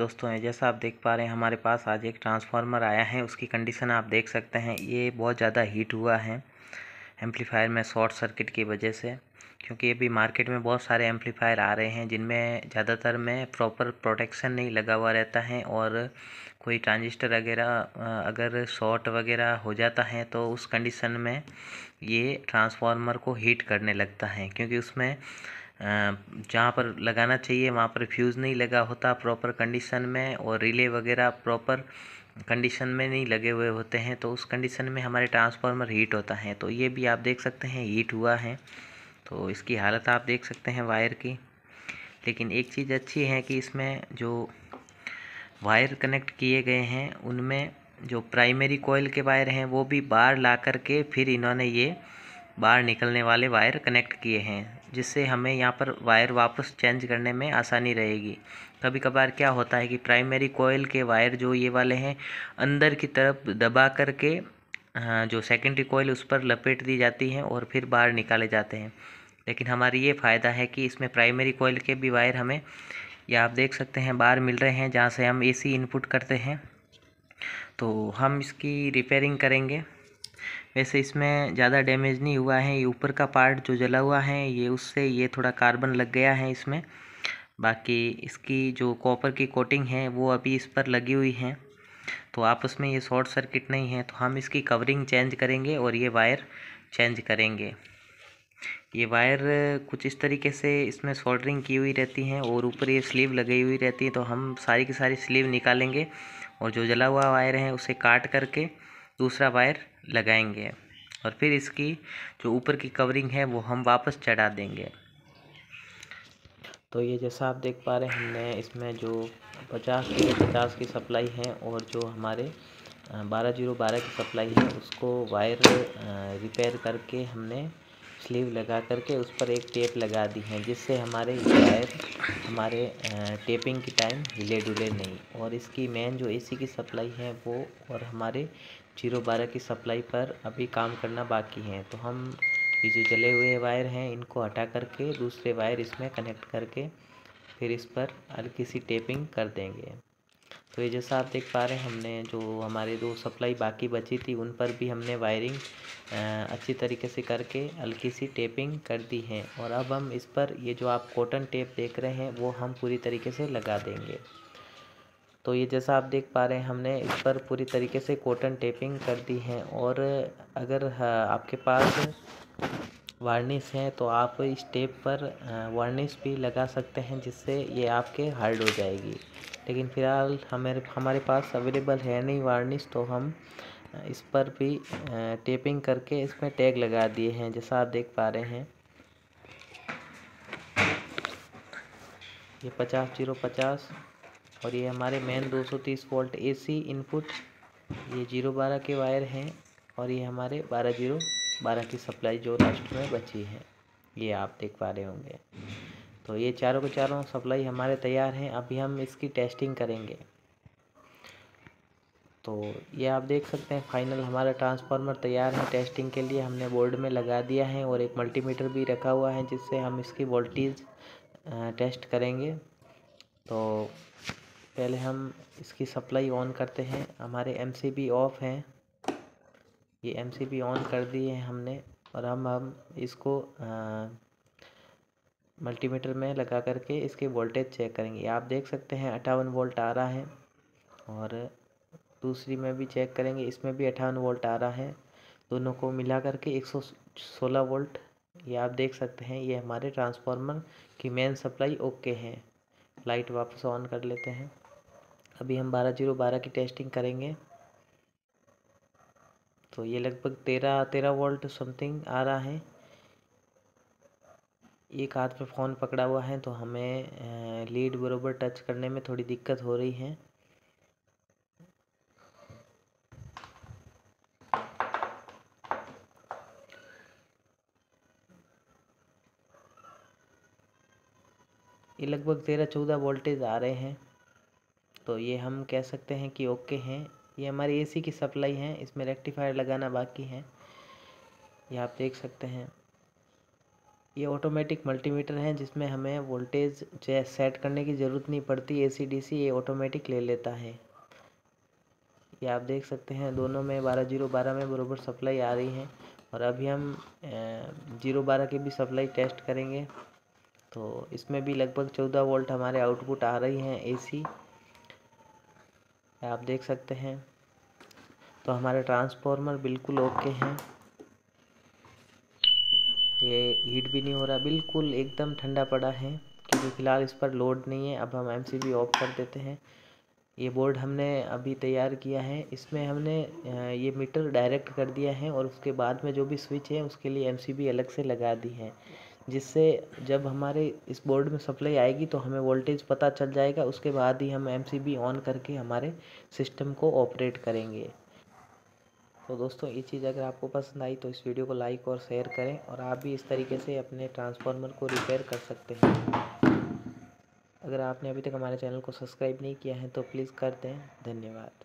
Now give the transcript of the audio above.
दोस्तों, जैसा आप देख पा रहे हैं हमारे पास आज एक ट्रांसफार्मर आया है। उसकी कंडीशन आप देख सकते हैं। ये बहुत ज़्यादा हीट हुआ है एम्पलीफायर में शॉर्ट सर्किट की वजह से, क्योंकि अभी मार्केट में बहुत सारे एम्पलीफायर आ रहे हैं जिनमें ज़्यादातर में प्रॉपर प्रोटेक्शन नहीं लगा हुआ रहता है और कोई ट्रांजिस्टर वगैरह अगर शॉर्ट वगैरह हो जाता है तो उस कंडीशन में ये ट्रांसफार्मर को हीट करने लगता है, क्योंकि उसमें जहाँ पर लगाना चाहिए वहाँ पर फ्यूज़ नहीं लगा होता प्रॉपर कंडीशन में और रिले वगैरह प्रॉपर कंडीशन में नहीं लगे हुए होते हैं, तो उस कंडीशन में हमारे ट्रांसफार्मर हीट होता है। तो ये भी आप देख सकते हैं हीट हुआ है, तो इसकी हालत आप देख सकते हैं वायर की। लेकिन एक चीज़ अच्छी है कि इसमें जो वायर कनेक्ट किए गए हैं उनमें जो प्राइमरी कॉइल के वायर हैं वो भी बाहर ला कर के फिर इन्होंने ये बाहर निकलने वाले वायर कनेक्ट किए हैं, जिससे हमें यहाँ पर वायर वापस चेंज करने में आसानी रहेगी। कभी कभार क्या होता है कि प्राइमरी कॉइल के वायर जो ये वाले हैं अंदर की तरफ दबा करके जो सेकेंडरी कॉइल उस पर लपेट दी जाती हैं और फिर बाहर निकाले जाते हैं। लेकिन हमारी ये फ़ायदा है कि इसमें प्राइमरी कॉइल के भी वायर हमें, या आप देख सकते हैं, बाहर मिल रहे हैं जहाँ से हम एसी इनपुट करते हैं। तो हम इसकी रिपेयरिंग करेंगे। वैसे इसमें ज़्यादा डैमेज नहीं हुआ है। ये ऊपर का पार्ट जो जला हुआ है ये उससे ये थोड़ा कार्बन लग गया है इसमें। बाकी इसकी जो कॉपर की कोटिंग है वो अभी इस पर लगी हुई है, तो आपस में ये शॉर्ट सर्किट नहीं है। तो हम इसकी कवरिंग चेंज करेंगे और ये वायर चेंज करेंगे। ये वायर कुछ इस तरीके से इसमें सोल्डरिंग की हुई रहती हैं और ऊपर ये स्लीव लगी हुई रहती है, तो हम सारी की सारी स्लीव निकालेंगे और जो जला हुआ वायर है उसे काट करके दूसरा वायर लगाएंगे और फिर इसकी जो ऊपर की कवरिंग है वो हम वापस चढ़ा देंगे। तो ये जैसा आप देख पा रहे हैं हमने इसमें जो 50 की सप्लाई है और जो हमारे 12012 की सप्लाई है उसको वायर रिपेयर करके हमने स्लीव लगा करके उस पर एक टेप लगा दी है, जिससे हमारे वायर हमारे टेपिंग की टाइम हिले डुले नहीं। और इसकी मेन जो एसी की सप्लाई है वो और हमारे 012 की सप्लाई पर अभी काम करना बाकी है। तो हम ये जो जले हुए वायर हैं इनको हटा करके दूसरे वायर इसमें कनेक्ट करके फिर इस पर हल्की सी टेपिंग कर देंगे। तो ये जैसा आप देख पा रहे हैं हमने जो हमारे 2 सप्लाई बाकी बची थी उन पर भी हमने वायरिंग अच्छी तरीके से करके हल्की सी टेपिंग कर दी है। और अब हम इस पर ये जो आप कॉटन टेप देख रहे हैं वो हम पूरी तरीके से लगा देंगे। तो ये जैसा आप देख पा रहे हैं हमने इस पर पूरी तरीके से कॉटन टेपिंग कर दी है। और अगर आपके पास वार्निश है तो आप इस टेप पर वार्निश भी लगा सकते हैं, जिससे ये आपके हार्ड हो जाएगी। लेकिन फ़िलहाल हमारे पास अवेलेबल है नहीं वार्निश, तो हम इस पर भी टेपिंग करके इसमें टैग लगा दिए हैं, जैसा आप देख पा रहे हैं। ये 50 और ये हमारे मेन 230 वोल्ट एसी इनपुट, ये 012 के वायर हैं और ये हमारे 12012 की सप्लाई जो लास्ट में बची है ये आप देख पा रहे होंगे। तो ये चारों के चारों सप्लाई हमारे तैयार हैं। अभी हम इसकी टेस्टिंग करेंगे। तो ये आप देख सकते हैं फाइनल हमारा ट्रांसफार्मर तैयार है। टेस्टिंग के लिए हमने बोर्ड में लगा दिया है और एक मल्टीमीटर भी रखा हुआ है, जिससे हम इसकी वोल्टेज टेस्ट करेंगे। तो पहले हम इसकी सप्लाई ऑन करते हैं। हमारे एमसीबी ऑफ हैं, ये एमसीबी ऑन कर दिए हैं हमने। और हम इसको मल्टीमीटर में लगा करके इसके वोल्टेज चेक करेंगे। आप देख सकते हैं 58 वोल्ट आ रहा है और दूसरी में भी चेक करेंगे, इसमें भी 58 वोल्ट आ रहा है। दोनों को मिला करके 116 वोल्ट ये आप देख सकते हैं। ये हमारे ट्रांसफार्मर की मेन सप्लाई ओके है। लाइट वापस ऑन कर लेते हैं। अभी हम 12012 की टेस्टिंग करेंगे। तो ये लगभग 13 वोल्ट समथिंग आ रहा है। एक हाथ पे फ़ोन पकड़ा हुआ है तो हमें लीड बरोबर टच करने में थोड़ी दिक्कत हो रही है। ये लगभग 13-14 वोल्टेज आ रहे हैं, तो ये हम कह सकते हैं कि ओके हैं। ये हमारी एसी की सप्लाई है, इसमें रेक्टिफायर लगाना बाकी है, ये आप देख सकते हैं। ये ऑटोमेटिक मल्टीमीटर है जिसमें हमें वोल्टेज सेट करने की ज़रूरत नहीं पड़ती। AC DC ये ऑटोमेटिक ले लेता है। ये आप देख सकते हैं दोनों में 12-0-12 में बराबर सप्लाई आ रही है। और अभी हम 0-12 की भी सप्लाई टेस्ट करेंगे तो इसमें भी लगभग 14 वोल्ट हमारे आउटपुट आ रही हैं AC, आप देख सकते हैं। तो हमारे ट्रांसफार्मर बिल्कुल ओके हैं, ये हीट भी नहीं हो रहा, बिल्कुल एकदम ठंडा पड़ा है क्योंकि फ़िलहाल इस पर लोड नहीं है। अब हम MCB ऑफ कर देते हैं। ये बोर्ड हमने अभी तैयार किया है, इसमें हमने ये मीटर डायरेक्ट कर दिया है और उसके बाद में जो भी स्विच है उसके लिए MCB अलग से लगा दी है, जिससे जब हमारे इस बोर्ड में सप्लाई आएगी तो हमें वोल्टेज पता चल जाएगा। उसके बाद ही हम MCB ऑन करके हमारे सिस्टम को ऑपरेट करेंगे। तो दोस्तों ये चीज़ अगर आपको पसंद आई तो इस वीडियो को लाइक और शेयर करें और आप भी इस तरीके से अपने ट्रांसफार्मर को रिपेयर कर सकते हैं। अगर आपने अभी तक हमारे चैनल को सब्सक्राइब नहीं किया है तो प्लीज़ कर दें। धन्यवाद।